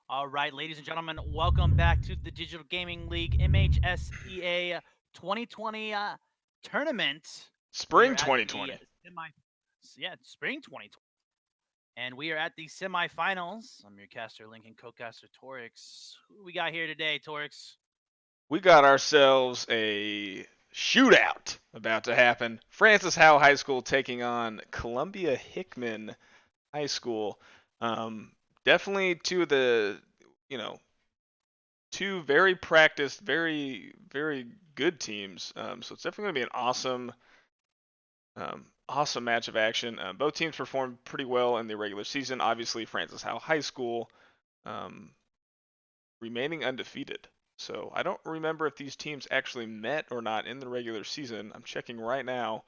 All right, ladies and gentlemen, welcome back to the Digital Gaming League MHSEA 2020 tournament. We are Spring at the 2020. spring 2020, and we are at the semifinals. I'm your caster Lincoln, co-caster Torix. Who we got here today, Torix? We got ourselves a shootout about to happen. Francis Howe High School taking on Columbia Hickman High School. Definitely two of the, you know, two very practiced, very good teams. So it's definitely going to be an awesome match of action. Both teams performed pretty well in the regular season. Obviously, Francis Howe High School um, remaining undefeated. So I don't remember if these teams actually met or not in the regular season. I'm checking right now.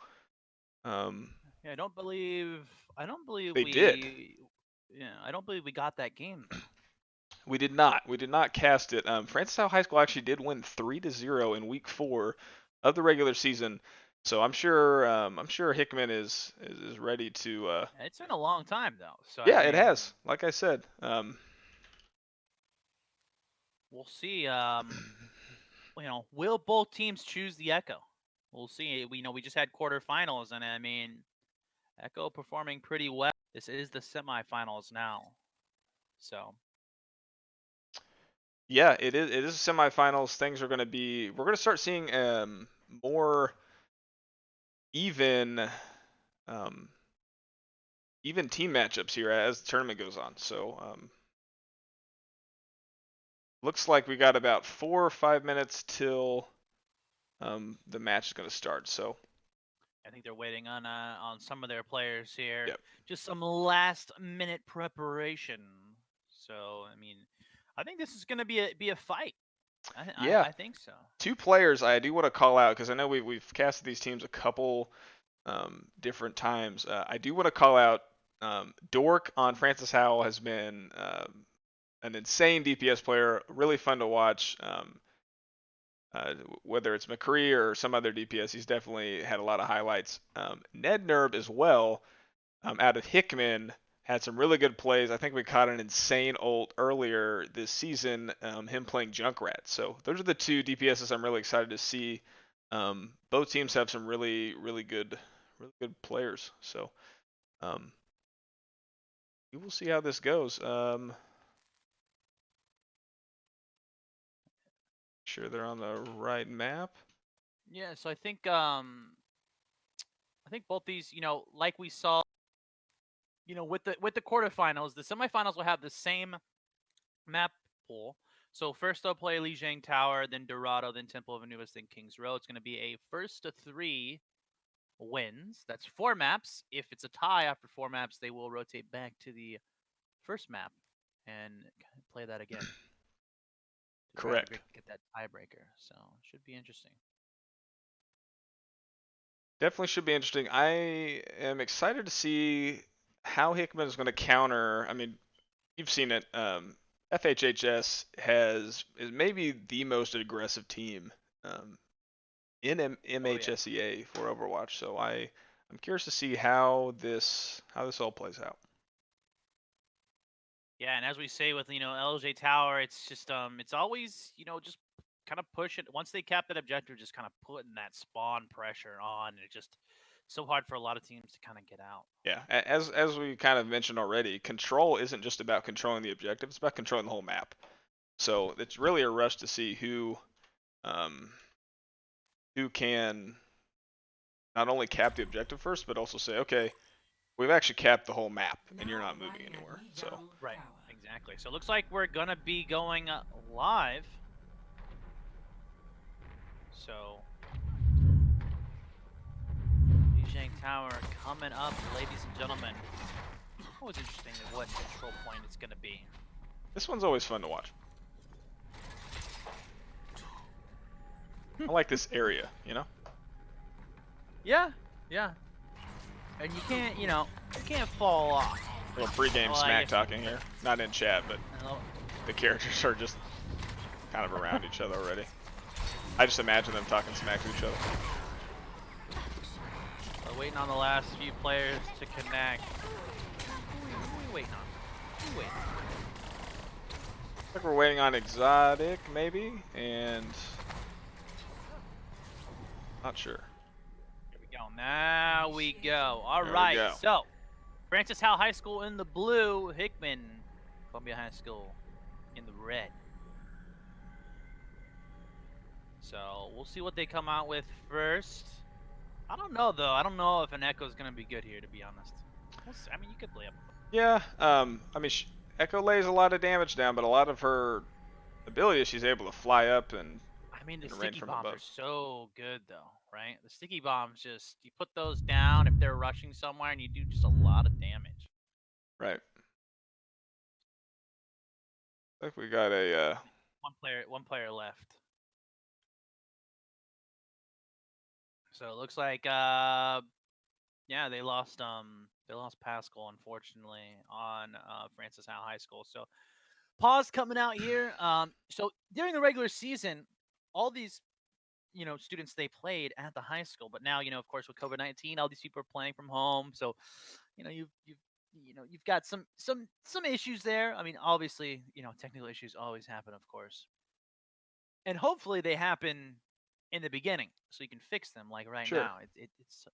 Um, Yeah, I don't believe they did. I don't believe we got that game though. We did not. We did not cast it. Francis Howe High School actually did win 3-0 in Week 4 of the regular season. So I'm sure. I'm sure Hickman is ready to. It's been a long time though, so I Yeah, it mean, has. Like I said. we'll see. Will both teams choose the Echo? We'll see. We just had quarterfinals, and I mean, Echo performing pretty well. This is the semifinals now, so Yeah, it is. It is semifinals. Things are going to be. We're going to start seeing more even um, even team matchups here as the tournament goes on. So looks like we got about 4 or 5 minutes till the match is going to start. So I think they're waiting on some of their players here. yep. Just some last minute preparation. So I mean, I think this is going to be a fight. Yeah, I think so. two players I do want to call out because I know we've casted these teams a couple different times. I do want to call out Dork on Francis Howell has been an insane DPS player, really fun to watch. Whether it's McCree or some other DPS, he's definitely had a lot of highlights. Ned Nerb as well, out of Hickman, had some really good plays. I think we caught an insane ult earlier this season, him playing Junkrat. So those are the two DPSs I'm really excited to see. Both teams have some really good players. So we will see how this goes. Sure they're on the right map. Yeah, so I think both these, like we saw, with the quarterfinals, the semifinals will have the same map pool. So first they'll play Lijiang Tower, then Dorado, then Temple of Anubis, then Kings Row. It's going to be a first to 3 wins. That's 4 maps. If it's a tie after 4 maps, they will rotate back to the first map and play that again to try to Correct. get that tiebreaker. So it should be interesting. Definitely should be interesting. I am excited to see how Hickman is going to counter. I mean, you've seen it. FHHS is maybe the most aggressive team in MHSEA for Overwatch. So I'm curious to see how this all plays out. Yeah, and as we say with LJ Tower, it's just it's always just kind of push it once they cap that objective, just kind of putting that spawn pressure on. And it's just so hard for a lot of teams to kind of get out. Yeah, as we kind of mentioned already, control isn't just about controlling the objective; it's about controlling the whole map. So it's really a rush to see um, who can not only cap the objective first, but also say, okay, we've actually capped the whole map, and you're not moving anywhere. So Right, exactly. So it looks like we're gonna be going live. So Lijiang Tower coming up, ladies and gentlemen. Always interesting what control point it's gonna be. this one's always fun to watch. I like this area, you know? Yeah, yeah. And you can't fall off. A little pregame smack talking here. Not in chat, but the characters are just kind of around each other already. I just imagine them talking smack to each other. We're waiting on the last few players to connect. Who are we waiting on? Who are we waiting on? think we're waiting on Exotic, maybe, and not sure. Here we go. Now we go. All There right. we go. So, Francis Howell High School in the blue. Hickman, Columbia High School in the red. So, we'll see what they come out with first. I don't know, though. I don't know if an Echo is going to be good here, to be honest. We'll see. I mean, you could lay up. Yeah, I mean, Echo lays a lot of damage down, but a lot of her ability is she's able to fly up and I mean, the rain sticky from bombs above. are so good, though, right? The sticky bombs just, you put those down if they're rushing somewhere, and you do just a lot of damage. Right. I think we got a One player left. So it looks like yeah, they lost Pascal, unfortunately, on Francis Howell High School. So pause coming out here. So during the regular season, all these students, they played at the high school, but now of course with COVID-19, all these people are playing from home. So you've got some issues there. I mean, obviously, technical issues always happen, of course, and hopefully they happen in the beginning so you can fix them. Like right Sure. now,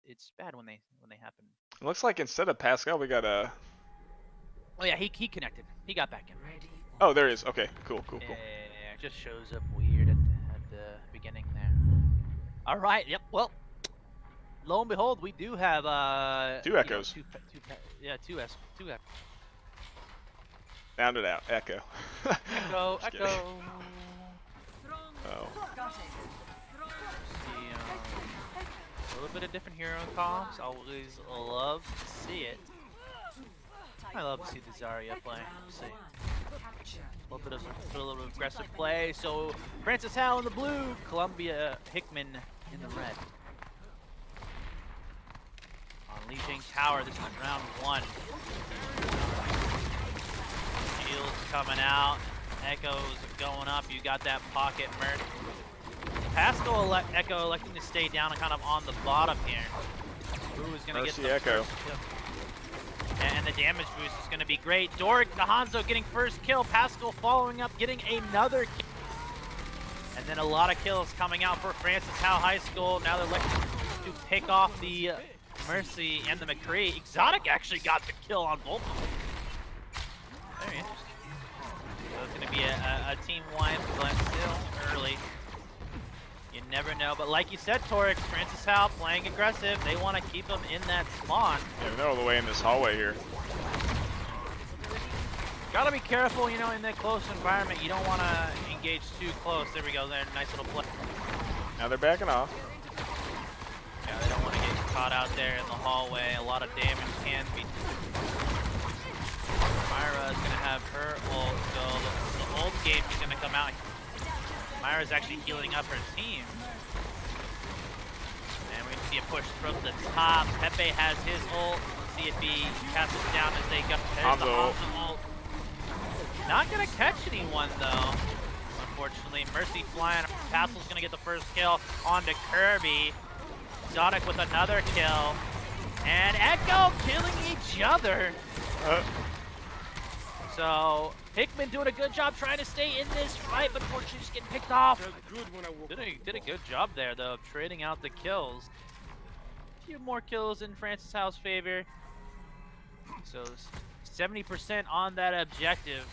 it's bad when they happen. It looks like instead of Pascal, we got a. Oh yeah, he connected. He got back in. Oh, there he is. Okay, cool. Yeah, it just shows up weird at the beginning there. All right. Yep. Well, lo and behold, we do have Two Echoes. Two echoes. Found it out. Echo. Echo. Just kidding. Echo. Oh. See, a little bit of different hero comps. Always love to see it. I love to see the Zarya play. See. A little bit of aggressive play. So Francis Howell in the blue, Columbia Hickman in the red. On Lijiang Tower, this is round 1. Shields coming out. Echoes going up. You got that pocket merc. Pascal Echo electing to stay down and kind of on the bottom here. Who is going to get the Echo. first kill? And the damage boost is going to be great. Doric Hanzo getting first kill. Pascal following up, getting another kill. And then a lot of kills coming out for Francis Howell High School. Now they're looking to pick off the Mercy and the McCree. Exotic actually got the kill on both of them. Very interesting. So it's going to be a team wipe, but still early. You never know. But like you said, Torix, Francis Howell playing aggressive. They want to keep him in that spawn. Yeah, they're all the way in this hallway here. Gotta be careful, in that close environment. You don't want to engage too close. There we go. There, nice little play. Now they're backing off. Yeah, they don't want to get caught out there in the hallway. A lot of damage can be. Myra is gonna have her ult, so the ult game is gonna come out. Myra's actually healing up her team. And we can see a push from the top. Pepe has his ult. Let's see if he passes it down as they go. There's the Hanzo ult. Not gonna catch anyone though, unfortunately. Mercy flying. Pascal's gonna get the first kill onto Kirby. Exotic with another kill. And Echo killing each other. So Hickman doing a good job trying to stay in this fight, but unfortunately just getting picked off. Did a good job there though, of trading out the kills. A few more kills in Francis Howell's favor. So 70% on that objective.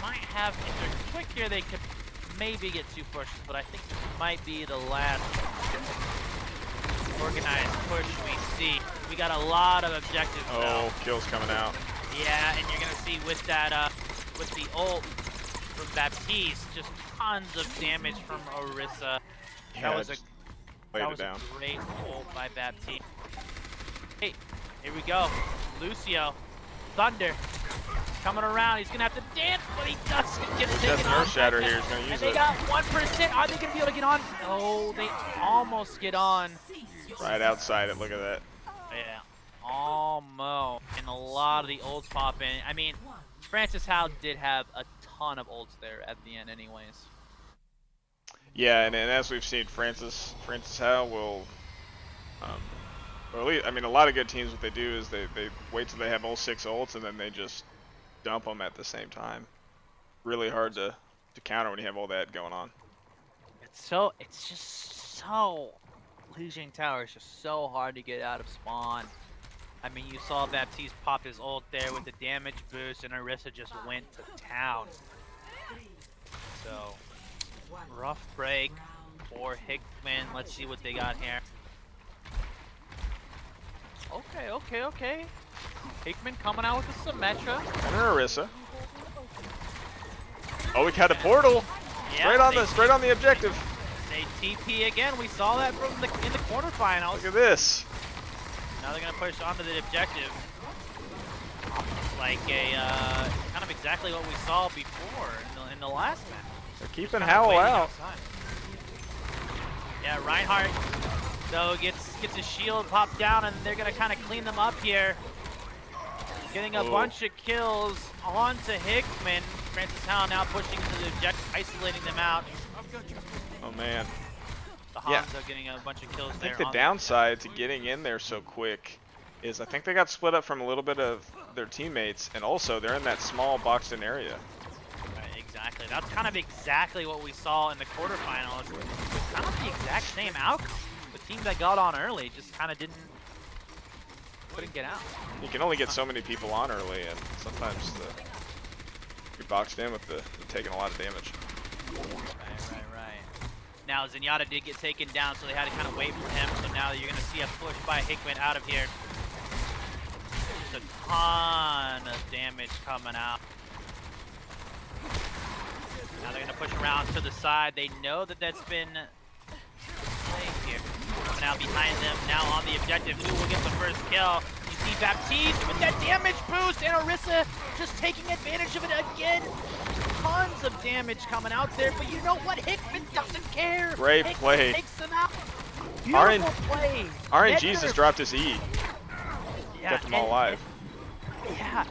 Might have, if they're quick here, they could maybe get 2 pushes, but I think this might be the last organized push we see. We got a lot of objectives though. Kills coming out. Yeah, and you're gonna see with that, with the ult from Baptiste, just tons of damage from Orisa. Yeah, That was a down. great ult by Baptiste. Hey, here we go. Lucio, Thunder, coming around. He's gonna have to dance, but he doesn't get taken on. Nurse Shatter here is gonna use and they it. got 1%. Are they gonna be able to get on? Oh, they almost get on. Right outside it. Look at that. Yeah. Almost. And a lot of the ults pop in. I mean, Francis Howell did have a ton of ults there at the end anyways. Yeah, and as we've seen, Francis Howell will, or at least, I mean, a lot of good teams, what they do is they wait till they have all 6 ults and then they just dump them at the same time. really hard to counter when you have all that going on. It's just so, Lijiang Tower is just so hard to get out of spawn. I mean, you saw Baptiste pop his ult there with the damage boost, and Orisa just went to town. So, rough break for Hickman. Let's see what they got here. Okay. Hickman coming out with the Symmetra. And an Orisa. Oh, we got a portal. Yeah, Straight on the objective. They TP again. We saw that in the quarterfinals. Look at this. Now they're gonna push onto the objective. Like a kind of exactly what we saw before in the last match. They're keeping Howl out. Outside. Yeah, Reinhardt though gets his shield popped down, and they're gonna kind of clean them up here. Getting a bunch of kills onto Hickman. Francis Howe now pushing into the objective, isolating them out. Oh man. The Hanzo getting a bunch of kills there. I think the downside to getting in there so quick is I think they got split up from a little bit of their teammates, and also they're in that small boxed-in area. Right, exactly. That's kind of exactly what we saw in the quarterfinals. It was kind of the exact same outcome. The team that got on early just kind of couldn't get out. You can only get so many people on early, and sometimes you're boxed in with the taking a lot of damage. Right. Now Zenyatta did get taken down, so they had to kind of wait for him. So now you're going to see a push by Hickman out of here. Just a ton of damage coming out. Now they're going to push around to the side. They know that that's been played here. Now behind them, now on the objective, who will get the first kill? You see Baptiste with that damage boost, and Orisa just taking advantage of it again. Tons of damage coming out there, but you know what? Hickman doesn't care. Great Hickman play. Takes them out. Beautiful play. RNG's just dropped his E. Yeah, Kept them all alive. Yeah,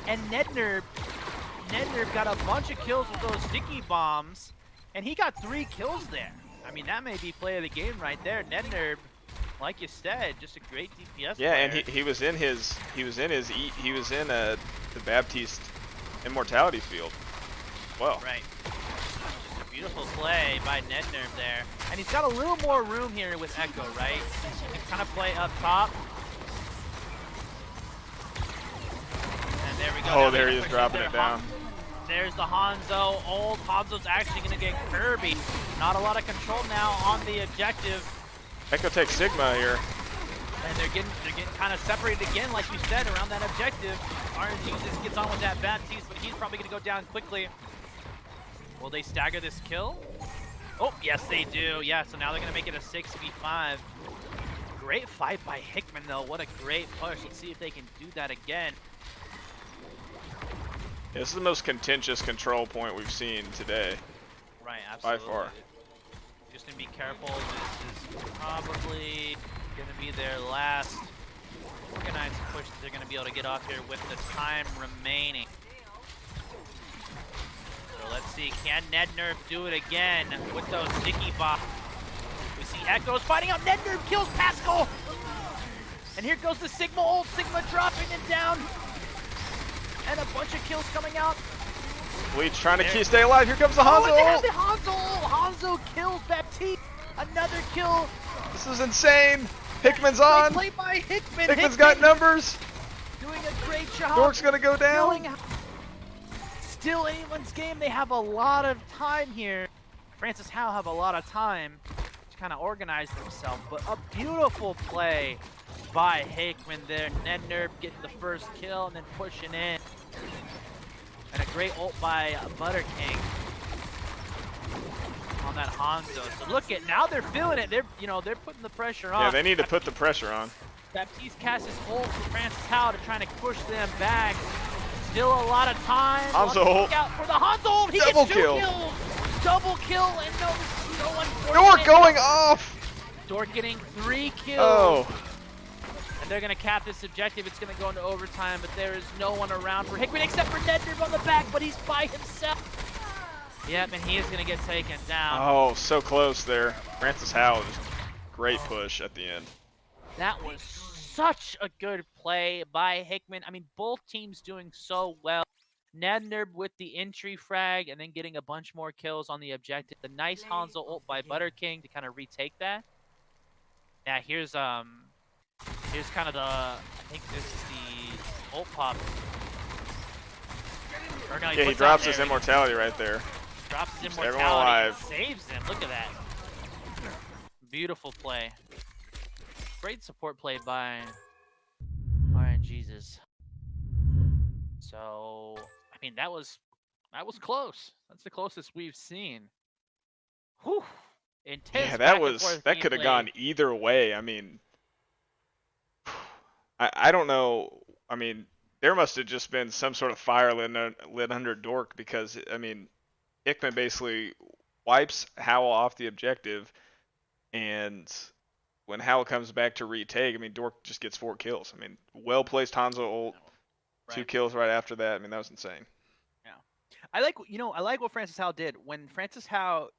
and Nednerb got a bunch of kills with those sticky bombs, and he got 3 kills there. I mean, that may be play of the game right there. Nednerb, like you said, just a great DPS player. And he was in the Baptiste immortality field. Well. Right. Just a beautiful play by Nednerb there. And he's got a little more room here with Echo, right? He can kind of play up top. And there we go. Oh, there he is dropping it down. There's the Hanzo ult. Hanzo's actually going to get Kirby. Not a lot of control now on the objective. Echo takes Sigma here. And they're getting kind of separated again, like you said, around that objective. RNG just gets on with that Baptiste, but he's probably going to go down quickly. Will they stagger this kill? Oh, yes they do. Yeah, so now they're going to make it a 6v5. Great fight by Hickman, though. What a great push. Let's see if they can do that again. Yeah, this is the most contentious control point we've seen today. Right, absolutely. By far. Just going to be careful. This is probably going to be their last organized push that they're going to be able to get off here with the time remaining. So let's see, can Nednerb do it again with those sticky bombs? We see Echoes fighting out. Nednerb kills Pascal! And here goes the Sigma ult. Sigma dropping it down. And a bunch of kills coming out. Bleach trying to stay alive. Here comes the Hanzo ult. They have the Hanzo ult. Hanzo kills Baptiste. Another kill. This is insane. Hickman's on. Play by Hickman. Hickman's got numbers. Doing a great job. Dork's gonna go down. Still anyone's game. They have a lot of time here. Francis Howe have a lot of time to kind of organize themselves. But a beautiful play by Hickman there. Nednerb getting the first kill and then pushing in. And a great ult by Butter King on that Hanzo. So look at, now they're feeling it. They're putting the pressure on. Yeah, they need to put the pressure on. Baptiste casts his ult for Francis Howe to trying to push them back. Still a lot of time. Hanzo ult. Out for the Hanzo ult. He Double gets 2 kill. kills. Double kill, and no unfortunate. Dork going off. Dork getting 3 kills. Oh. And they're going to cap this objective. It's going to go into overtime, but there is no one around for Hickman except for Nednerb on the back, but he's by himself. Yep, and he is going to get taken down. Oh, so close there. Francis Howe, just great push at the end. That was such a good play by Hickman. I mean, both teams doing so well. Nednerb with the entry frag and then getting a bunch more kills on the objective. The nice Hanzo ult by Butter King to kind of retake that. Yeah, here's kind of the, I think this is the ult pop. Or no, Yeah, he drops his immortality right there. Drops his Keeps everyone immortality and alive. saves him. Look at that. Beautiful play. Great support play by RNGesus. So, I mean, that was close. That's the closest we've seen. Whew. Intense. Yeah, that could have gone either way. I mean, I don't know. I mean, there must have just been some sort of fire lit under Dork, because I mean, Hickman basically wipes Howl off the objective, and when Howl comes back to retake, I mean, Dork just gets 4 kills. I mean, well placed Hanzo ult, 2 kills right after that. I mean, that was insane. Yeah, I like what Francis Howe did when Francis Howe,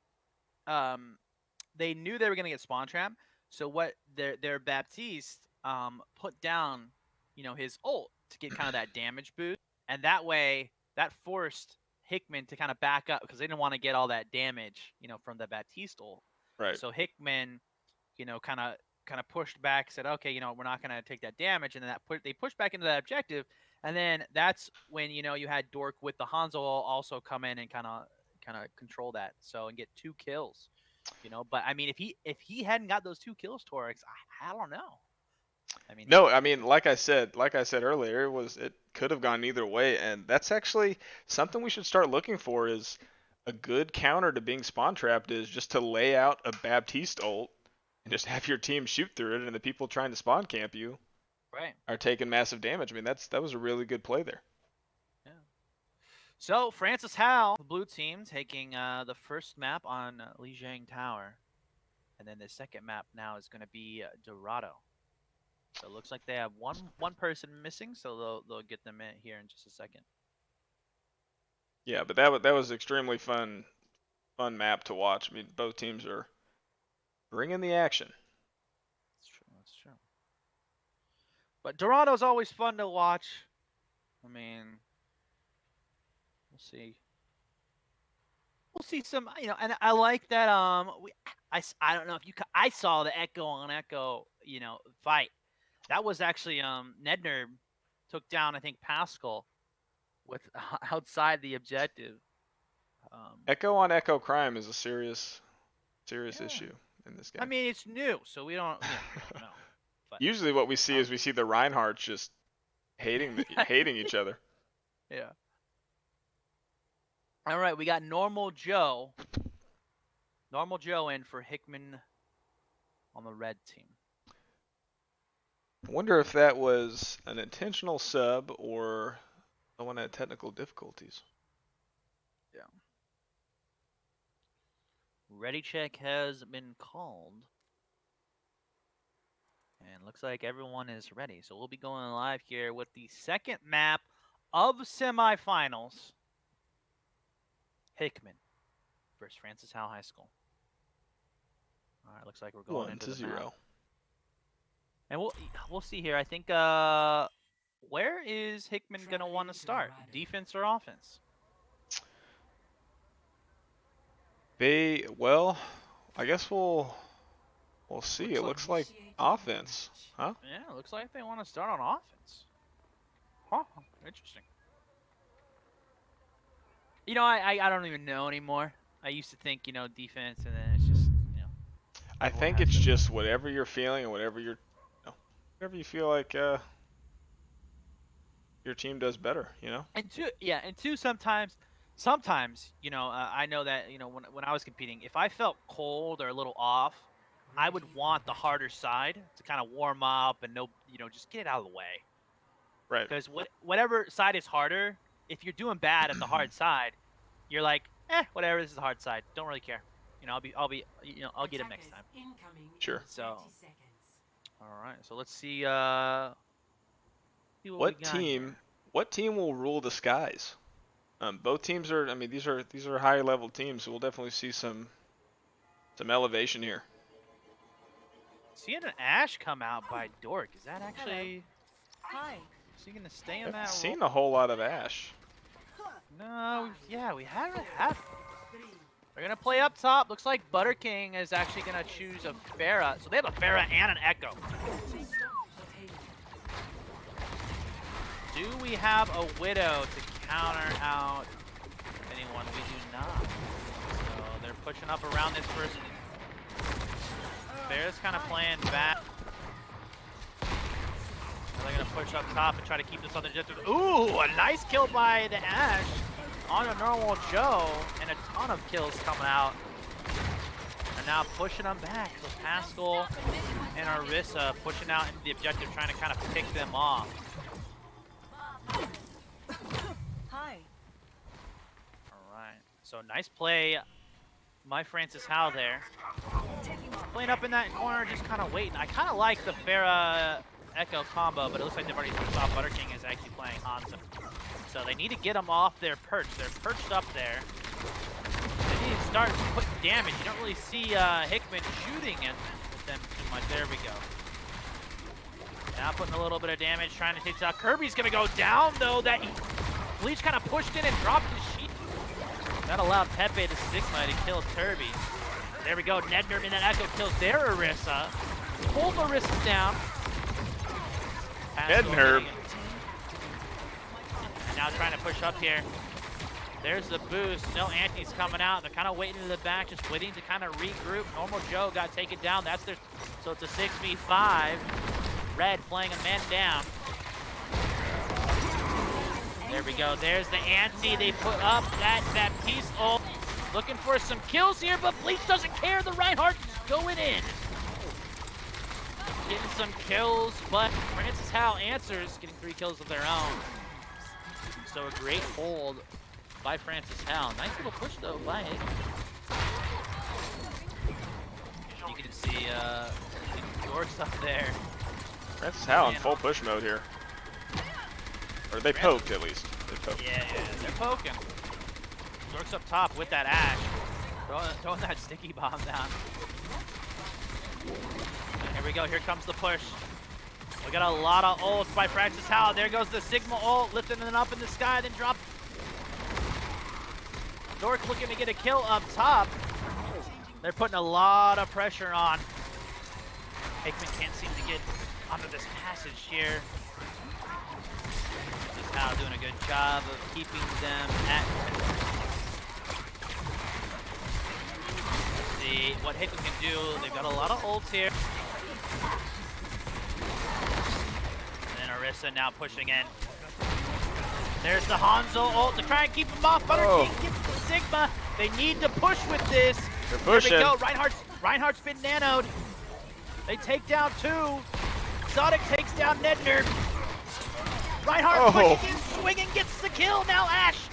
they knew they were gonna get spawn trap. So what their Baptiste put down, his ult to get kind of that damage boost, and that way that forced Hickman to kind of back up because they didn't want to get all that damage, from the Baptiste ult. Right. So Hickman, kind of pushed back, said, okay, we're not gonna take that damage, and then they pushed back into that objective, and then that's when you had Dork with the Hanzo also come in and kind of control that, so and get 2 kills. But I mean, if he hadn't got those 2 kills, Torix, I don't know. I mean, no, I mean, like I said earlier, it could have gone either way, and that's actually something we should start looking for. Is a good counter to being spawn trapped is just to lay out a Baptiste ult and just have your team shoot through it, and the people trying to spawn camp you are taking massive damage. I mean, that was a really good play there. Yeah. So Francis Howe, the blue team, taking the first map on Lijiang Tower, and then the second map now is going to be Dorado. So it looks like they have one person missing, so they'll get them in here in just a second. Yeah, but that was extremely fun map to watch. I mean, both teams are bringing the action. That's true. But Dorado's always fun to watch. I mean, we'll see. We'll see some, and I like that. I don't know if I saw the Echo on Echo, fight. That was actually Nedner took down, I think, Pascal with outside the objective. Echo on Echo crime is a serious issue in this game. I mean, it's new, so we don't know. But, usually, what we see is the Reinhardts just hating each other. Yeah. All right, we got Normal Joe in for Hickman on the red team. I wonder if that was an intentional sub or someone had technical difficulties. Yeah. Ready check has been called. And looks like everyone is ready. So we'll be going live here with the second map of semifinals. Hickman versus Francis Howe High School. All right, looks like we're going into the 1-0. map. And we'll see here. I think where is Hickman gonna want to start? Defense or offense? Well, I guess we'll see. It looks like offense, huh? Yeah, it looks like they want to start on offense. Huh, interesting. I don't even know anymore. I used to think, defense, and then it's just, I think it's just whatever you're feeling and whatever you feel like your team does better, And two, sometimes, I know that, when I was competing, if I felt cold or a little off, I would want the harder side to kind of warm up and just get it out of the way. Right. Because whatever side is harder, if you're doing bad at the hard side, you're like, whatever, this is the hard side. Don't really care. I'll get him next time. Sure. So, all right. So let's see. What team will rule the skies? Both teams are. I mean, these are higher level teams, so we'll definitely see some elevation here. Seeing an Ash come out by Dork, is that actually? Hi. Is he gonna stay in that? I've seen a whole lot of Ash. No, yeah, we haven't had. They're gonna play up top. Looks like Butter King is actually gonna choose a Pharah. So they have a Pharah and an Echo. Do we have a Widow to counter out anyone? We do not. So they're pushing up around this first. Pharah's kind of playing back. Now they're gonna push up top and try to keep this other objective. Ooh, a nice kill by the Ashe on a normal Joe, and a ton of kills coming out. And now pushing them back. So Pascal and Orisa pushing out into the objective, trying to kind of pick them off. Hi. All right. So nice play, my Francis Howe there. Playing up in that corner, just kind of waiting. I kind of like the Pharah Echo combo, but it looks like they've already switched off. Butter King is actually playing Hanzo. So they need to get them off their perch. They're perched up there. They need to start putting damage. You don't really see Hickman shooting at them too much. There we go. Now putting a little bit of damage, trying to take out. Kirby's gonna go down though. Bleach kind of pushed in and dropped his sheet. That allowed Pepe to Sigma to kill Kirby. There we go. Nedner in that Echo kills their Orisa. Both Orisas down. Nedner. And now trying to push up here. There's the boost. No antis coming out. They're kind of waiting in the back, just waiting to kind of regroup. Normal Joe got taken down. That's their. So it's a 6v5. Red playing a man down. There we go. There's the anti they put up. That piece ult. Looking for some kills here, but Bleach doesn't care. The Reinhardt going in. Getting some kills, but Francis Howe answers, getting 3 kills of their own. So a great hold by Francis Howe. Nice little push though by Hickman. You can see Dorks up there. Francis Howe in full push mode here. Or they poked at least. They poked. Yeah, they're poking. Dorks up top with that Ashe. Throwing that sticky bomb down. Here we go, here comes the push. We got a lot of ults by Francis Howe. There goes the Sigma ult, lifting it up in the sky, then drop. Dork looking to get a kill up top. They're putting a lot of pressure on. Hickman can't seem to get onto this passage here. Francis Howe doing a good job of keeping them at. Let's see what Hickman can do. They've got a lot of ults here. And then Orisa now pushing in. There's the Hanzo ult to try and keep him off. Butter King gets the Sigma. They need to push with this. They're pushing. There we go. Reinhardt's been nanoed. They take down 2. Exotic takes down Nedner. Reinhardt pushing in, swinging, gets the kill. Now Ashe.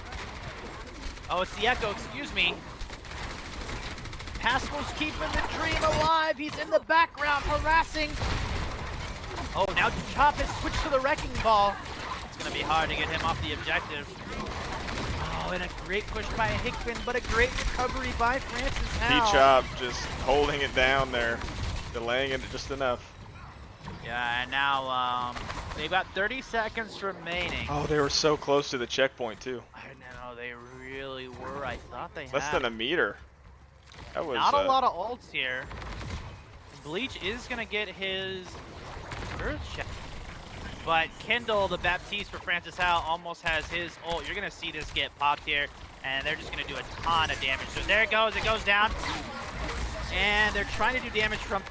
Oh, it's the Echo, excuse me. Pascal's keeping the dream alive. He's in the background harassing. Oh, now Chop has switched to the Wrecking Ball. It's going to be hard to get him off the objective. Oh, and a great push by Hickman, but a great recovery by Francis Howe. P-Chop just holding it down there, delaying it just enough. Yeah, and now they've got 30 seconds remaining. Oh, they were so close to the checkpoint too. I know, they really were. I thought they had. Less than a meter. That was not a lot of ults here. Bleach is going to get his Earth Shatter. But Kendall, the Baptiste for Francis Howe, almost has his ult. You're going to see this get popped here, and they're just going to do a ton of damage. So there it goes down. And they're trying to do damage from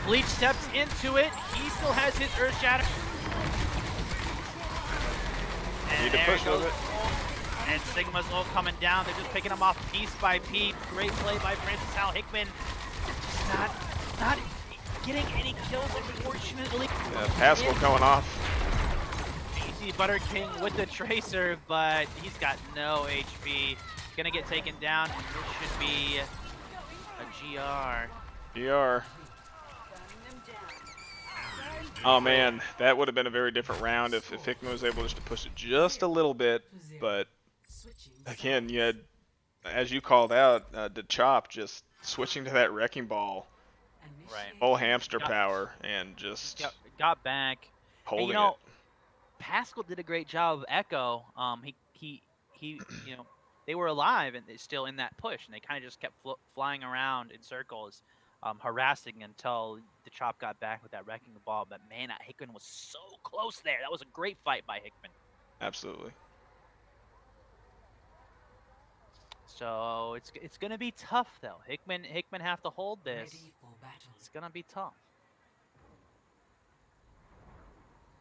Bleach steps into it. He still has his Earth Shatter. And Need to push a little bit. And Sigma's ult coming down. They're just picking him off piece by piece. Great play by Francis Howe. Hickman not getting any kills, unfortunately. Yeah, Pascal going off. You see Butter King with the Tracer, but he's got no HP. Gonna get taken down, and this should be a GR. GR. Oh man, that would have been a very different round if Hickman was able just to push it just a little bit, but again, you had, as you called out, the Chop just switching to that Wrecking Ball. Right. Full hamster power and just got back. holding and, you know, it. Pascal did a great job of Echo. they were alive and they still in that push, and they kind of just kept flying around in circles, harassing until the Chop got back with that wrecking ball. But man, that Hickman was so close there. That was a great fight by Hickman. Absolutely. So it's gonna be tough though. Hickman have to hold this. It's gonna be tough.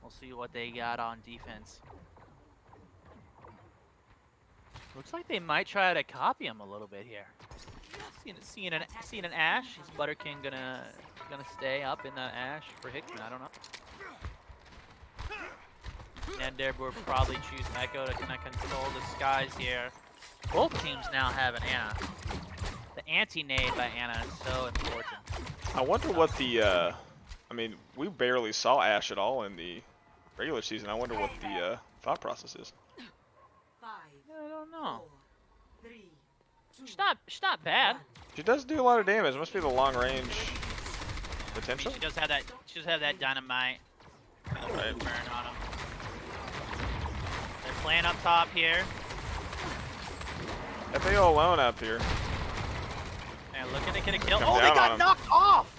We'll see what they got on defense. Looks like they might try to copy him a little bit here. Seeing an Ash. Is Butter King gonna stay up in the Ash for Hickman? I don't know. And there will probably choose Echo to kind of control the skies here. Both teams now have an Ana. The anti-nade by Ana is so important. I wonder what the, I mean, we barely saw Ash at all in the regular season. I wonder what the thought process is. I don't know. She's not bad. She does do a lot of damage. Must be the long range potential. I mean, she does have that dynamite. Right. Burn on him. They're playing up top here. FAO alone up here. And looking to get a kill. Come Oh, they down on got him. knocked off!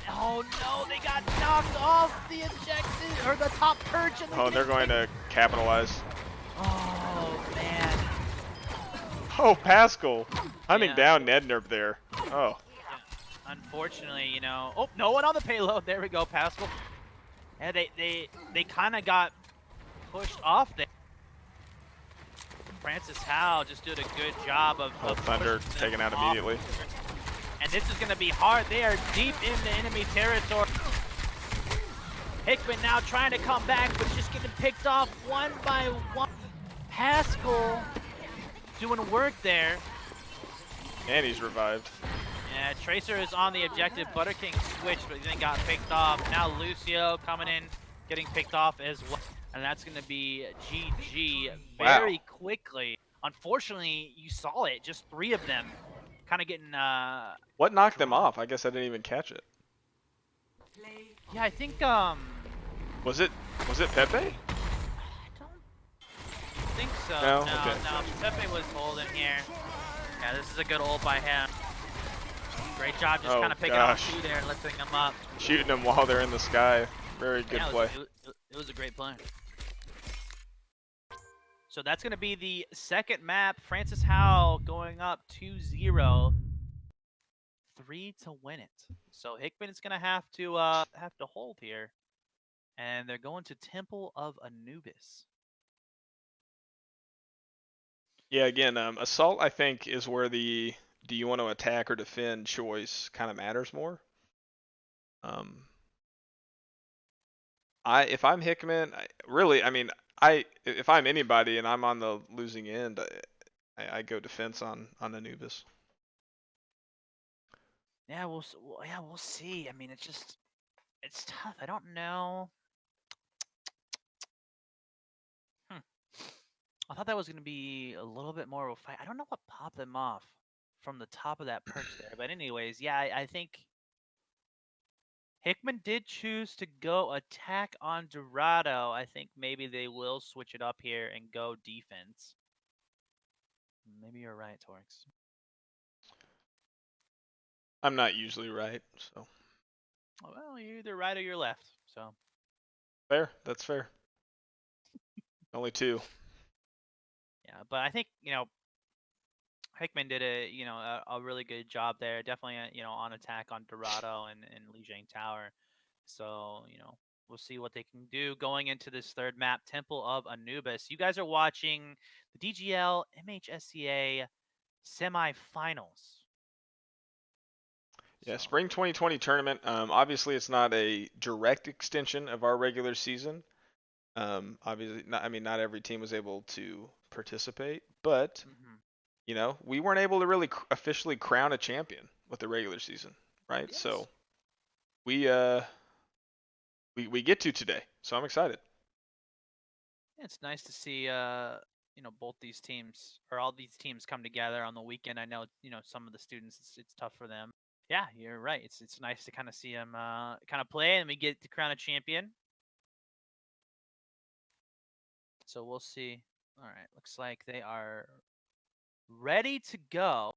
Oh no, they got knocked off the objective, or the top perch. And Oh, they're going to capitalize. Oh man. Oh, Pascal hunting Yeah. down Nednerb there. Oh, Yeah. Unfortunately, oh, no one on the payload. There we go, Pascal. Yeah, they kind of got pushed off there. Francis Howe just did a good job of Thunder pushing them taken out off. immediately. And this is going to be hard. They are deep in the enemy territory. Hickman now trying to come back, but just getting picked off one by one. Pascal doing work there. And he's revived. Yeah, Tracer is on the objective. Butter King switched, but then got picked off. Now Lucio coming in, getting picked off as well. And that's going to be GG very quickly. Unfortunately, you saw it. Just 3 of them kind of getting... What knocked them off? I guess I didn't even catch it. Yeah, I think... Was it Pepe? I don't think so. No? No, Okay. no. Pepe was holding here. Yeah, this is a good ult by him. Great job just Oh, kind of picking gosh. off 2 there and lifting them up. Shooting them while they're in the sky. Very good Yeah, play. It was a great play. So that's going to be the second map. Francis Howe going up 2-0. 3 to win it. So Hickman is going to have to hold here. And they're going to Temple of Anubis. Yeah, again, assault I think is where the do you want to attack or defend choice kind of matters more. If I'm Hickman, if I'm anybody and I'm on the losing end, I go defense on Anubis. Yeah, we'll see. I mean, it's tough. I don't know. I thought that was going to be a little bit more of a fight. I don't know what popped them off from the top of that perch there. But anyways, yeah, I think Hickman did choose to go attack on Dorado. I think maybe they will switch it up here and go defense. Maybe you're right, Torx. I'm not usually right, so. Well, you're either right or you're left. So Fair. That's fair. Only 2. yeah, but I think Hickman did a really good job there. Definitely on attack on Dorado and Lijiang Tower. So we'll see what they can do going into this third map, Temple of Anubis. You guys are watching the DGL MHSEA semifinals. Yeah, Spring 2020 tournament. Obviously, it's not a direct extension of our regular season. Obviously, not every team was able to participate, but we weren't able to really officially crown a champion with the regular season, right? Yes. So we get to today, so I'm excited. Yeah, it's nice to see both these teams or all these teams come together on the weekend. I know some of the students it's tough for them. Yeah, you're right. It's nice to kind of see them kind of play, and we get to crown a champion. So we'll see. All right, looks like they are ready to go.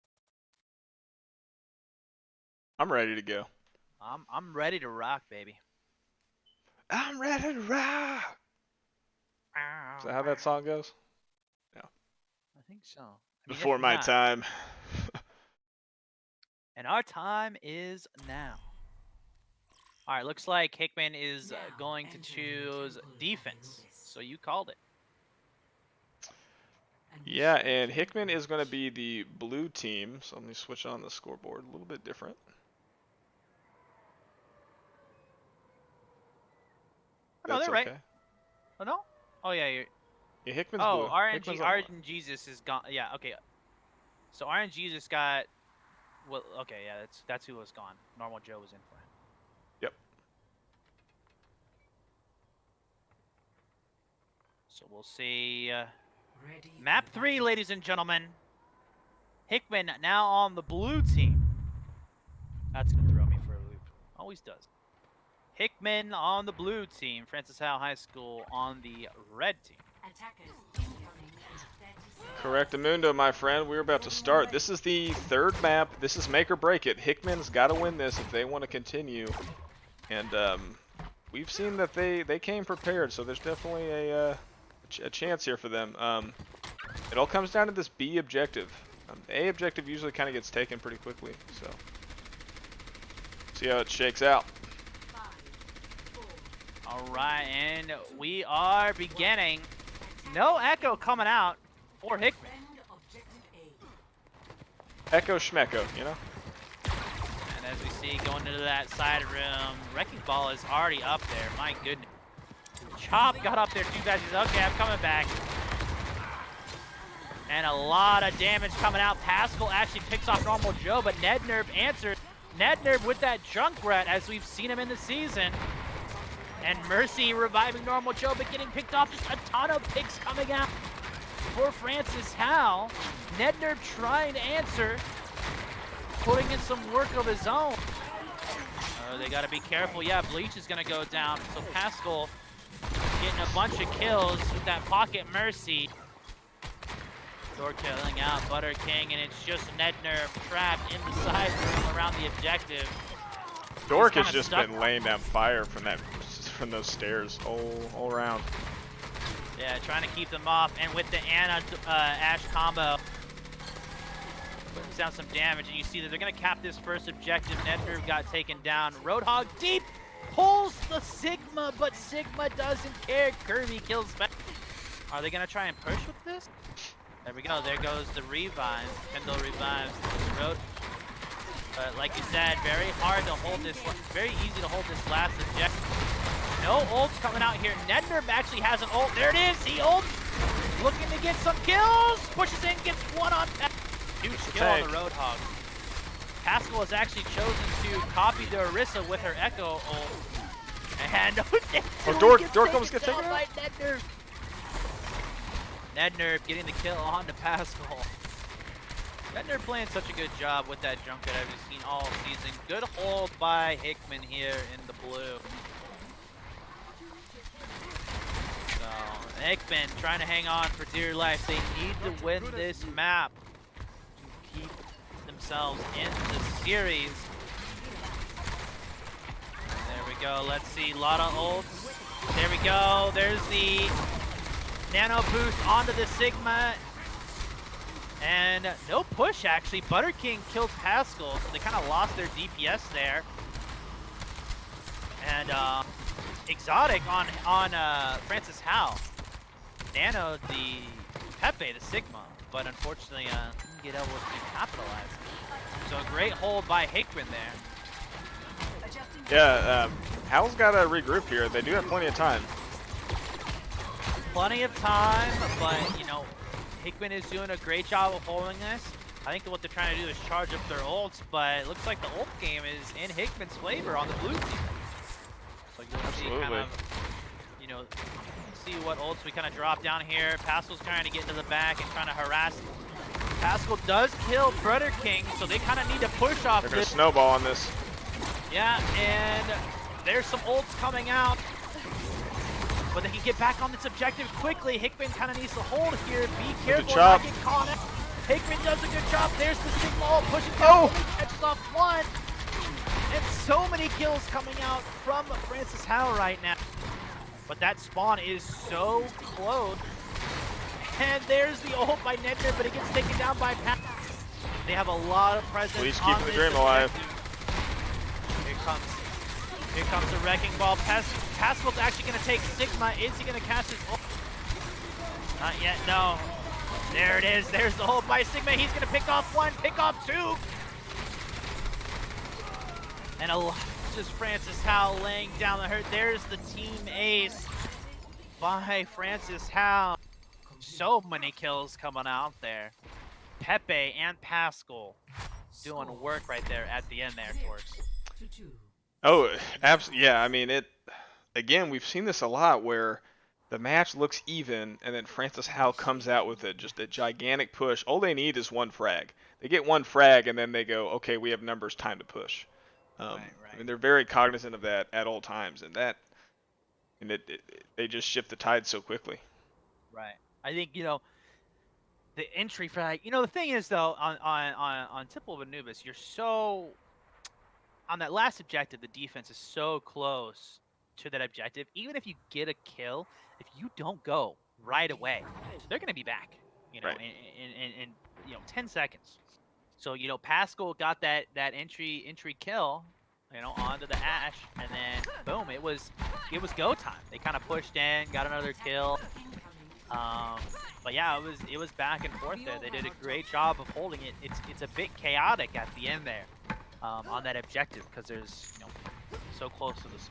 I'm ready to go. I'm ready to rock, baby. I'm ready to rock. Is that how that song goes? I think so. I mean, Before if my not- time. And our time is now. All right, looks like Hickman is going to choose defense. So you called it. Yeah, and Hickman is going to be the blue team. So let me switch on the scoreboard a little bit different. Oh, no, That's they're right. okay. Oh, no? Oh, yeah. You're... Yeah, Hickman's blue. Oh, Hickman's on RNG Jesus is gone. Yeah, okay. So RNG Jesus got... Well, okay, yeah, that's who was gone. Normal Joe was in for him. Yep. So we'll see. Map 3, ladies and gentlemen. Hickman now on the blue team. That's going to throw me for a loop. Always does. Hickman on the blue team. Francis Howell High School on the red team. Correctamundo, my friend. We're about to start. This is the third map. This is make or break it. Hickman's got to win this if they want to continue. And we've seen that they came prepared, so there's definitely a chance here for them. It all comes down to this B objective. The A objective usually kind of gets taken pretty quickly, so see how it shakes out. All right, and we are beginning. No echo coming out for Hickman. Echo schmecko, you know? And as we see going into that side room, Wrecking Ball is already up there. My goodness. Chop got up there too fast. He's okay, I'm coming back. And a lot of damage coming out. Pascal actually picks off Normal Joe, but Nednerb answers. Nednerb with that Junkrat as we've seen him in the season. And Mercy reviving Normal Joe, but getting picked off. Just a ton of picks coming out for Francis Howell. Nednerb trying to answer, putting in some work of his own. They got to be careful. Yeah, Bleach is going to go down. So Pascal getting a bunch of kills with that pocket Mercy. Door killing out Butter King, and it's just Nednerb trapped in the side room around the objective. Dork has just been laying down fire from those stairs all around. Yeah, trying to keep them off, and with the Anna Ash combo, putting down some damage, and you see that they're gonna cap this first objective. Nednerb got taken down. Roadhog deep pulls the Sigma, but Sigma doesn't care. Kirby kills back. Are they gonna try and push with this? There we go. There goes the revive. Kendall revives the road. But like you said, very hard to hold this. Very easy to hold this last objective. No ults coming out here. Nednerb actually has an ult. There it is. He ults. Looking to get some kills. Pushes in, gets one on. Huge kill on the Roadhog. Pascal has actually chosen to copy the Orisa with her Echo ult. And Dork almost gets taken out. Nednerb. Nednerb getting the kill on to Pascal. Nednerb playing such a good job with that Junket I've seen all season. Good hold by Hickman here in the blue. So Hickman trying to hang on for dear life. They need to win this map to keep themselves in the series. There we go. Let's see. A lot of ults. There we go. There's the nano boost onto the Sigma. And no push, actually. Butter King killed Pascal, so they kind of lost their DPS there. And Exotic on Francis Howell. Nano the Pepe, the Sigma, but unfortunately didn't get able to capitalize. So a great hold by Hickman there. Yeah, Howell's got to regroup here. They do have plenty of time. Plenty of time, but, you know, Hickman is doing a great job of holding this. I think what they're trying to do is charge up their ults, but it looks like the ult game is in Hickman's flavor on the blue team. So you'll see kind of, you know, see what ults we kind of drop down here. Pascal's trying to get into the back and trying to harass. Pascal does kill Butter King, so they kind of need to push off They're this. going to snowball on this. Yeah, and there's some ults coming out. but they can get back on this objective quickly. Hickman kind of needs to hold here. Be careful, chop. not get caught out. Hickman does a good job. There's the Sigma ult, pushing down, only catches off one. And so many kills coming out from Francis Howe right now. But that spawn is so close. And there's the ult by Nedner, but it gets taken down by Pat. They have a lot of presence. Please on keep the this dream alive. Here comes the wrecking ball. Pascal's actually going to take Sigma. Is he going to cast his ult? Not yet, no. There it is. There's the ult by Sigma. He's going to pick off one, pick off two. And just Francis Howe laying down the hurt. There's the team ace by Francis Howe. So many kills coming out there. Pepe and Pascal doing work right there at the end there, Torx. Oh, absolutely. Yeah, I mean, again, we've seen this a lot where the match looks even, and then Francis Howe comes out with just a gigantic push. All they need is one frag. They get one frag, and then they go, okay, we have numbers, time to push. Right. I mean, they're very cognizant of that at all times, and they just shift the tide so quickly. Right. I think, the entry frag, the thing is, though, on Temple of Anubis, you're so... On that last objective, the defense is so close to that objective. Even if you get a kill, if you don't go right away, they're going to be back, right. in 10 seconds. So, Pascal got that entry kill, onto the Ash, and then boom, it was go time. They kind of pushed in, got another kill. But yeah, it was back and forth there. They did a great job of holding it. It's a bit chaotic at the end there. On that objective, because there's so close to this.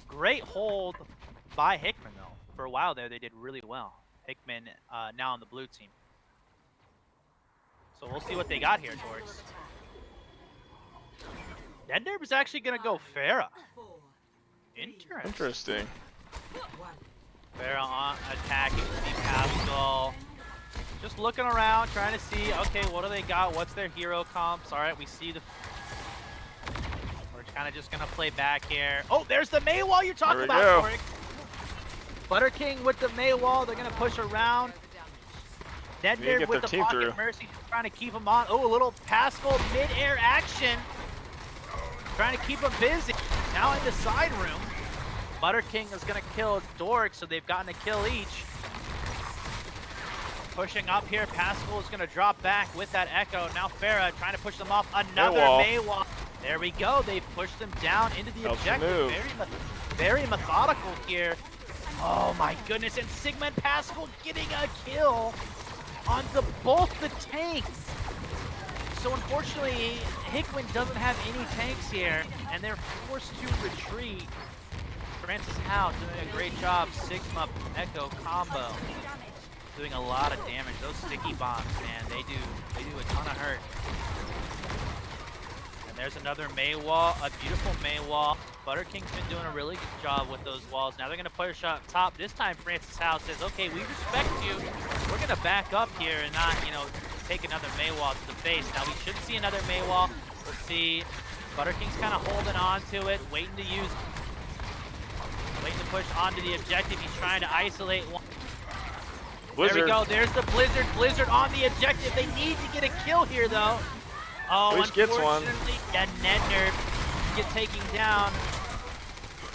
Great hold by Hickman though. For a while there, they did really well. Hickman now on the blue team. So we'll see what they got here, Torx. Nednerb is actually gonna go Pharah. Interesting. Pharah on attacking the Pascal. Just looking around, trying to see. Okay, what do they got? What's their hero comps? All right, we see the. Kind of just gonna play back here. Oh, there's the Mei wall you're talking about, Torx. Butter King with the Mei wall. They're gonna push around. Nedner with the pocket mercy, trying to keep him on. Oh, a little Pascal mid-air action, trying to keep him busy. Now in the side room, Butter King is gonna kill Dork, so they've gotten a kill each. Pushing up here, Pascal is gonna drop back with that Echo. Now Pharah trying to push them off. Another Mei wall. There we go. They pushed them down into the objective. Very methodical here. Oh my goodness. And Sigma and Pascal getting a kill onto both the tanks. So unfortunately, Hickman doesn't have any tanks here, and they're forced to retreat. Francis Howe doing a great job. Sigma Echo combo. Doing a lot of damage. Those sticky bombs, man, they do a ton of hurt. And there's another Mei wall, a beautiful Mei wall. Butter King's been doing a really good job with those walls. Now they're going to push up top. This time Francis Howe says, okay, we respect you. We're going to back up here and not, take another Mei wall to the face. Now we should see another Mei wall. Let's see. Butter King's kind of holding on to it, waiting to push onto the objective. He's trying to isolate one. Blizzard. There we go. There's the Blizzard. Blizzard on the objective. They need to get a kill here, though. Oh, unfortunately, yeah, Nedner get taken down.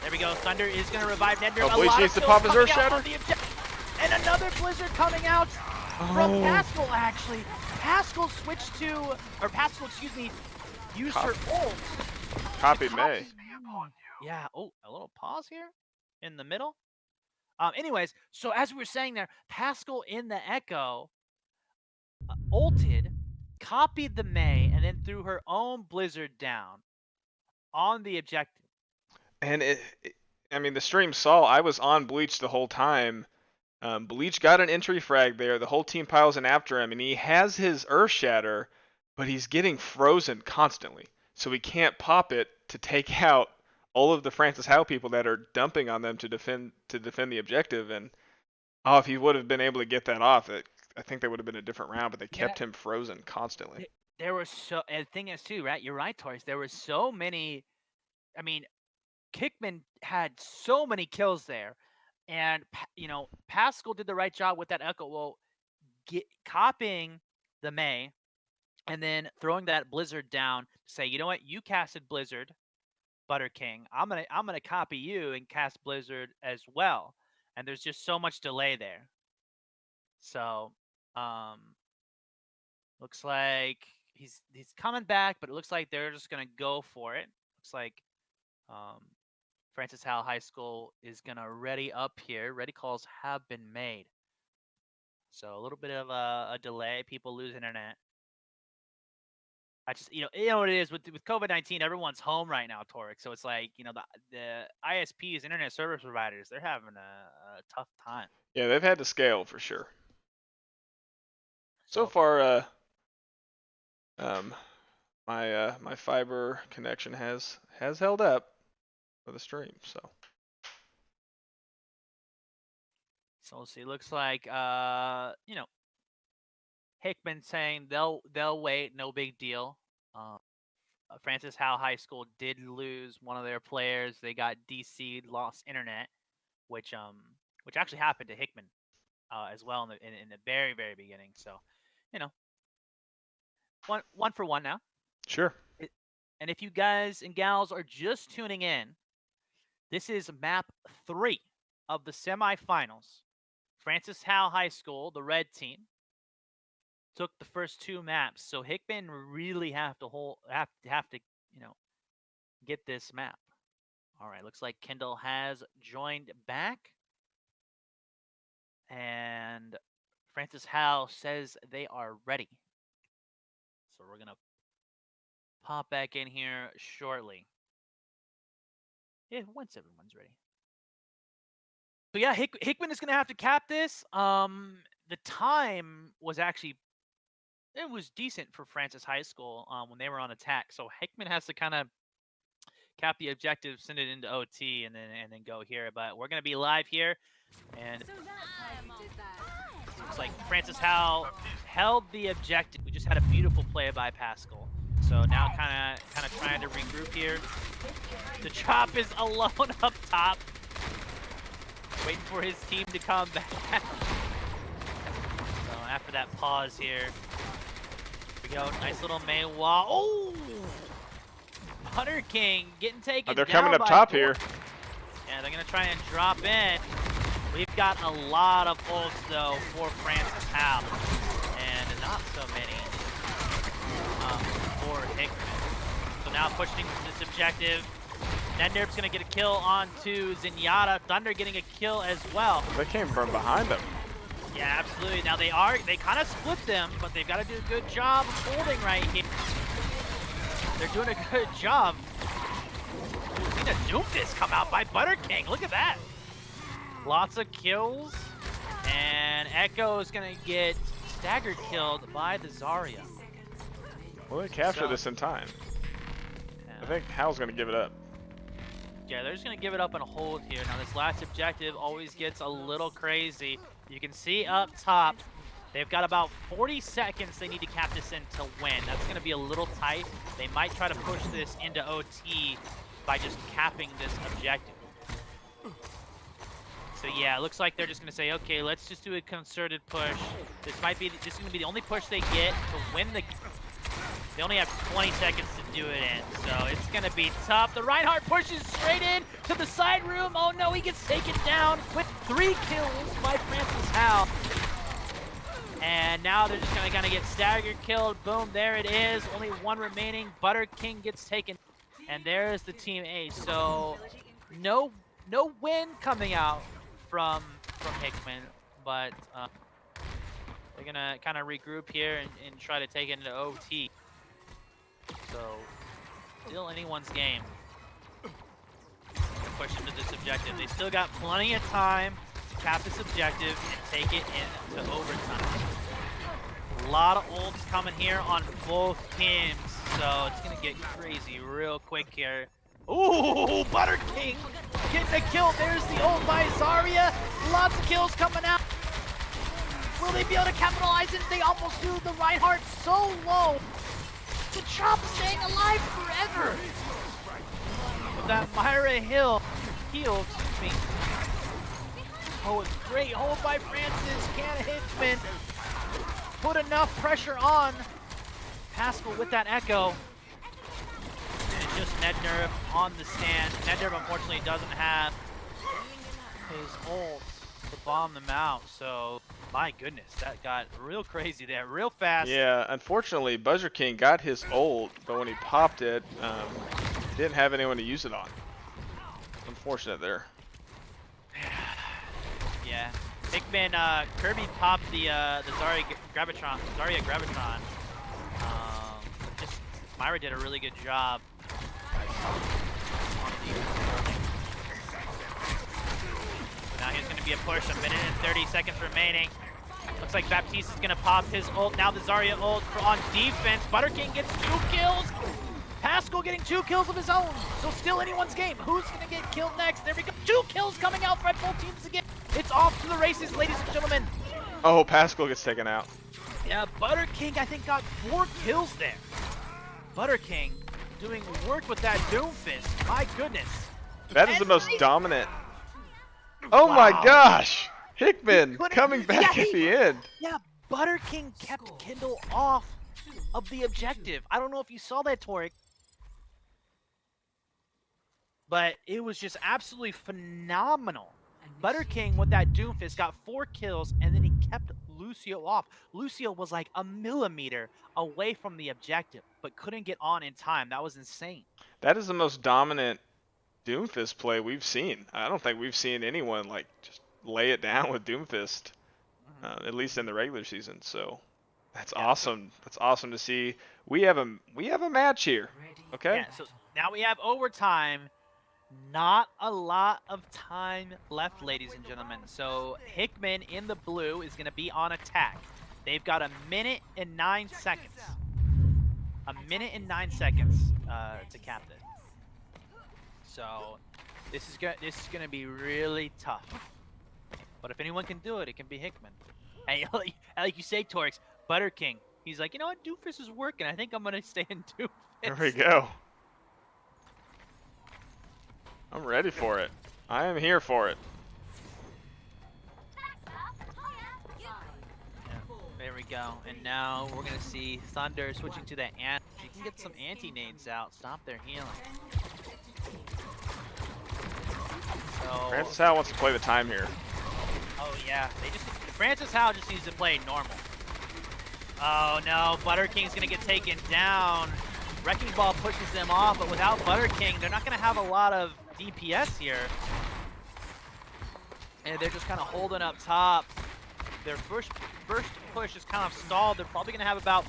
There we go. Thunder is going to revive Nedner. Oh, Bleach needs to pop his Earth Shatter. And another Blizzard coming out from Pascal, actually. Pascal switched to, or Pascal, excuse me, used her ult. Copied Mei. Yeah. Oh, a little pause here in the middle. Anyways, so as we were saying there, Pascal in the Echo ulted, copied the Mei, and then threw her own Blizzard down on the objective. And I mean, the stream saw I was on Bleach the whole time. Bleach got an entry frag there. The whole team piles in after him, and he has his Earth Shatter, but he's getting frozen constantly. So he can't pop it to take out all of the Francis Howe people that are dumping on them to defend the objective. And if he would have been able to get that off, I think that would have been a different round, but they kept him frozen constantly. There were and the thing is too, right? You're right, Torres. There were so many. I mean, Hickman had so many kills there. And Pascal did the right job with that echo. Well, copying the May and then throwing that Blizzard down to say, you know what, you casted Blizzard, Butter King. I'm gonna copy you and cast Blizzard as well. And there's just so much delay there. So, looks like he's coming back, but it looks like they're just gonna go for it. Looks like Francis Howell High School is gonna ready up here. Ready calls have been made. So a little bit of a delay. People lose internet. I just, you know what it is with COVID-19. Everyone's home right now, Torek. So it's like, the ISPs, internet service providers, they're having a tough time. Yeah, they've had to scale for sure. So far, my fiber connection has held up for the stream. So we'll see. Looks like Hickman saying they'll wait, no big deal. Francis Howell High School did lose one of their players. They got DC'd, lost internet, which actually happened to Hickman as well in the very, very beginning. So, one for one now. Sure. And if you guys and gals are just tuning in, this is map 3 of the semifinals. Francis Howell High School, the red team, took the first 2 maps, so Hickman really have to get this map. All right, looks like Kendall has joined back, and Francis Howell says they are ready. So we're gonna pop back in here shortly. Yeah, once everyone's ready. So yeah, Hickman is gonna have to cap this. The time was actually. It was decent for Francis High School when they were on attack. So Hickman has to kind of cap the objective, send it into OT, and then go here. But we're gonna be live here, and looks like Francis Howell held the objective. We just had a beautiful play by Pascal. So now kind of trying to regroup here. The Chop is alone up top, waiting for his team to come back. So after that pause here. Go, nice little main wall. Oh, Butter King getting taken. They're down coming up by top here. Yeah, they're gonna try and drop in. We've got a lot of ults though for Francis Howell, and not so many for Hickman. So now pushing this objective. Nednerp's gonna get a kill onto Zenyatta. Thunder getting a kill as well. They came from behind them. Yeah, absolutely. Now they kind of split them, but they've got to do a good job of holding right here. They're doing a good job. Ooh, seen a Doomfist come out by Butter King. Look at that. Lots of kills. And Echo is going to get staggered killed by the Zarya. Well, they captured this in time. Yeah. I think Hal's going to give it up. Yeah, they're just going to give it up and hold here. Now this last objective always gets a little crazy. You can see up top, they've got about 40 seconds they need to cap this in to win. That's going to be a little tight. They might try to push this into OT by just capping this objective. So yeah, it looks like they're just going to say, okay, let's just do a concerted push. This is going to be the only push they get to win the... They only have 20 seconds to do it in, so it's going to be tough. The Reinhardt pushes straight in to the side room. Oh no, he gets taken down with 3 kills by Francis Howell. And now they're just going to kind of get staggered killed. Boom, there it is. Only 1 remaining. Butter King gets taken. And there's the Team A. So no win coming out from Hickman, but they're going to kind of regroup here and try to take it into OT. So, still anyone's game. Push into this objective. They still got plenty of time to cap this objective and take it into overtime. A lot of ults coming here on both teams, so it's gonna get crazy real quick here. Ooh, Butter King getting a kill. There's the ult by Zarya. Lots of kills coming out. Will they be able to capitalize it? They almost do. The Reinhardt so low. The Chop staying alive forever. With that Myra heal, excuse me. Oh, it's great hold by Francis. Can Hickman put enough pressure on Pascal with that echo? And it's just Nednerv on the stand. Nednerv unfortunately doesn't have his ult to bomb them out, so my goodness, that got real crazy there, real fast. Yeah, unfortunately, Buzzer King got his ult, but when he popped it, didn't have anyone to use it on. Unfortunate there. Yeah, Hickman, Kirby popped the Zarya Gravitron. Just Myra did a really good job. So now here's going to be a push, a minute and 30 seconds remaining. Looks like Baptiste is going to pop his ult. Now the Zarya ult on defense. Butter King gets 2 kills. Pascal getting 2 kills of his own. So still anyone's game. Who's going to get killed next? There we go. 2 kills coming out for both teams again. It's off to the races, ladies and gentlemen. Oh, Pascal gets taken out. Yeah, Butter King, I think, got 4 kills there. Butter King doing work with that Doomfist. My goodness. That is the most dominant. Oh my gosh! Hickman coming back at the end. Yeah, Butter King kept Kindle off of the objective. I don't know if you saw that, Toric. But it was just absolutely phenomenal. Butter King with that Doomfist got 4 kills, and then he kept Lucio off. Lucio was like a millimeter away from the objective, but couldn't get on in time. That was insane. That is the most dominant Doomfist play we've seen. I don't think we've seen anyone like just lay it down with Doomfist, at least in the regular season. So that's awesome. That's awesome to see. We have a match here. Okay. Yeah, so now we have overtime. Not a lot of time left, ladies and gentlemen. So Hickman in the blue is going to be on attack. They've got a minute and 9 seconds. A minute and 9 seconds to cap it. So this is going to be really tough. But if anyone can do it, it can be Hickman. And like you say, Torix, Butter King. He's like, you know what, Doofus is working. I think I'm going to stay in Doofus. There we go. I'm ready for it. I am here for it. Yeah, there we go. And now we're going to see Thunder switching to that ant. You can get some anti-nades out, stop their healing. So, Francis Howe wants to play the time here. oh yeah, Francis Howe just needs to play normal. Oh no, Butter King's going to get taken down. Wrecking Ball pushes them off, but without Butter King, they're not going to have a lot of DPS here. And they're just kind of holding up top. Their first push is kind of stalled. They're probably going to have about,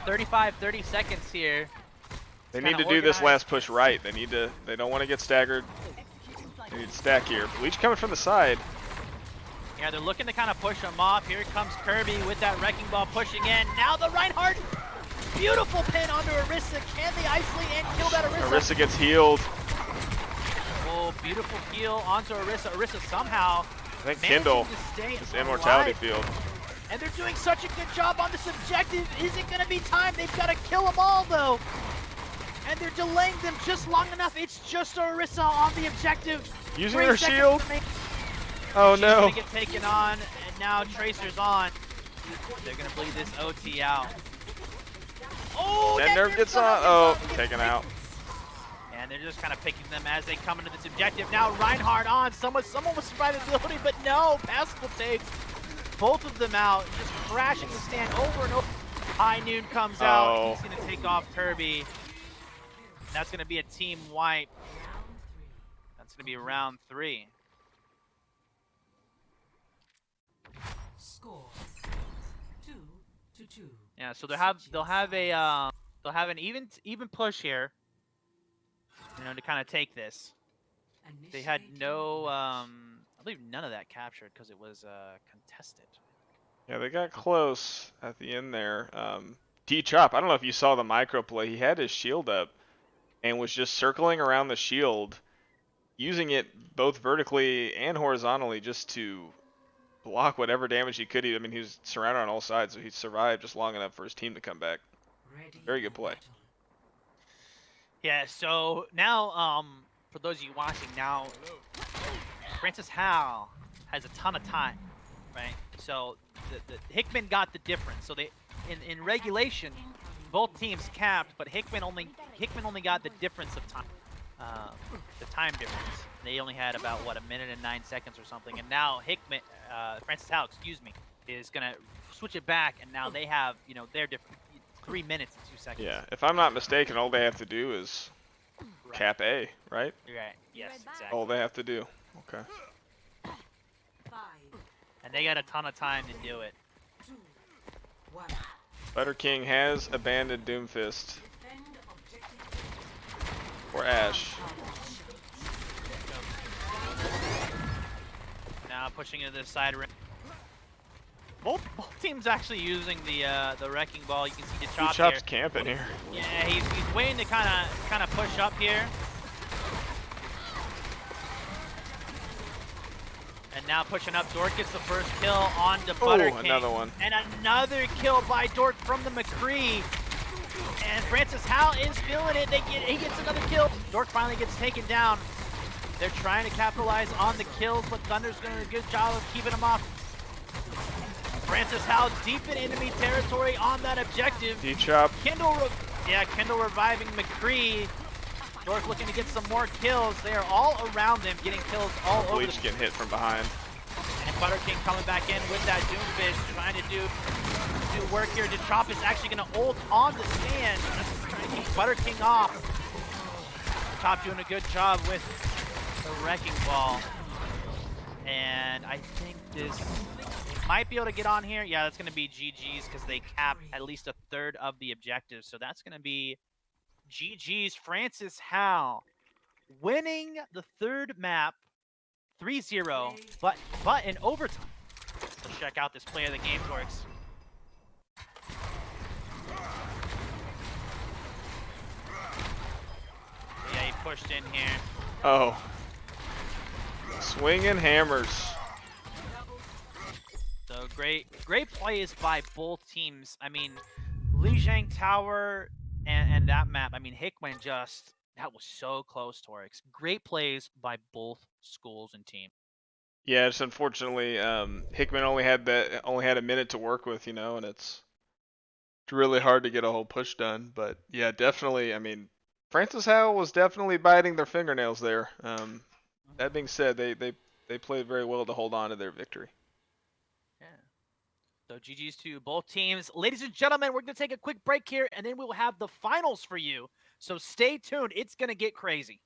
35, 30 seconds here. They need to do this last push right. They don't want to get staggered. They need to stack here. Bleach coming from the side. Yeah, they're looking to kind of push them off. Here comes Kirby with that Wrecking Ball pushing in. Now the Reinhardt. Beautiful pin onto Orisa. Can they isolate and kill that Orisa? Orisa gets healed. Oh, beautiful heal onto Orisa. Orisa somehow I think Kindle is immortality field. And they're doing such a good job on this objective. Is it going to be time? They've got to kill them all, though. And they're delaying them just long enough. It's just Orisa on the objective. Using her shield. Oh She's no. Gonna get taken on, and now Tracer's on. They're going to bleed this OT out. Oh, That nerve gets on. Oh, taken out. And they're just kind of picking them as they come into this objective. Now Reinhardt on. Someone was survivability, but no. Pascal takes both of them out, just crashing the stand over and over. High Noon comes out. He's going to take off Kirby. That's going to be a team wipe. That's going to be round 3. Score 2-2. Yeah, so they'll have an even push here. To kind of take this. They had no, I believe none of that captured because it was contested. Yeah, they got close at the end there. D-Chop, I don't know if you saw the micro play. He had his shield up and was just circling around the shield, using it both vertically and horizontally just to block whatever damage he could. I mean, he was surrounded on all sides, so he survived just long enough for his team to come back. Very good play. Yeah, so now, for those of you watching now, Francis Howe has a ton of time, right? So the Hickman got the difference. So they in regulation, both teams capped, but Hickman only got the difference of time, the time difference. They only had about what, 1 minute and 9 seconds or something, and now Hickman, Francis Howell, excuse me, is gonna switch it back, and now they have, you know, they're different. 3 minutes and 2 seconds. Yeah, if I'm not mistaken, all they have to do is cap A, right? Right. Yes, exactly. All they have to do. Okay. And they got a ton of time to do it. Butter King has abandoned Doomfist for Ash. Now pushing into the side ring. Both teams actually using the wrecking ball. You can see DeChop here. DeChop's camping here. Yeah, he's waiting to kind of push up here. And now pushing up, Dork gets the first kill on the Butter King. Another one. And another kill by Dork from the McCree. And Francis Howell is feeling it. He gets another kill. Dork finally gets taken down. They're trying to capitalize on the kills, but Thunder's doing a good job of keeping him off. Francis Howell deep in enemy territory on that objective. DeChop. Kendall reviving McCree. Dork looking to get some more kills. They are all around them, getting kills all over. Bleach getting hit from behind. And Butter King coming back in with that Doomfist, trying to do work here. DeChop is actually going to ult on the stand, trying to keep Butter King off. DeChop doing a good job with the wrecking ball. And I think this might be able to get on here. Yeah, that's going to be GG's because they capped at least a third of the objectives. So that's going to be GG's. Francis Howell winning the third map 3-0, but in overtime. Let's check out this play of the game, Dorks. Yeah, he pushed in here. Oh. Swinging hammers. So great plays by both teams. I mean, Lijiang Tower and that map, I mean, Hickman that was so close, Torix. Great plays by both schools and teams. Yeah, just unfortunately, Hickman only had a minute to work with, you know, and it's really hard to get a whole push done. But yeah, definitely. I mean, Francis Howell was definitely biting their fingernails there. That being said, they played very well to hold on to their victory. Yeah. So GG's to both teams. Ladies and gentlemen, we're going to take a quick break here, and then we will have the finals for you. So stay tuned. It's going to get crazy.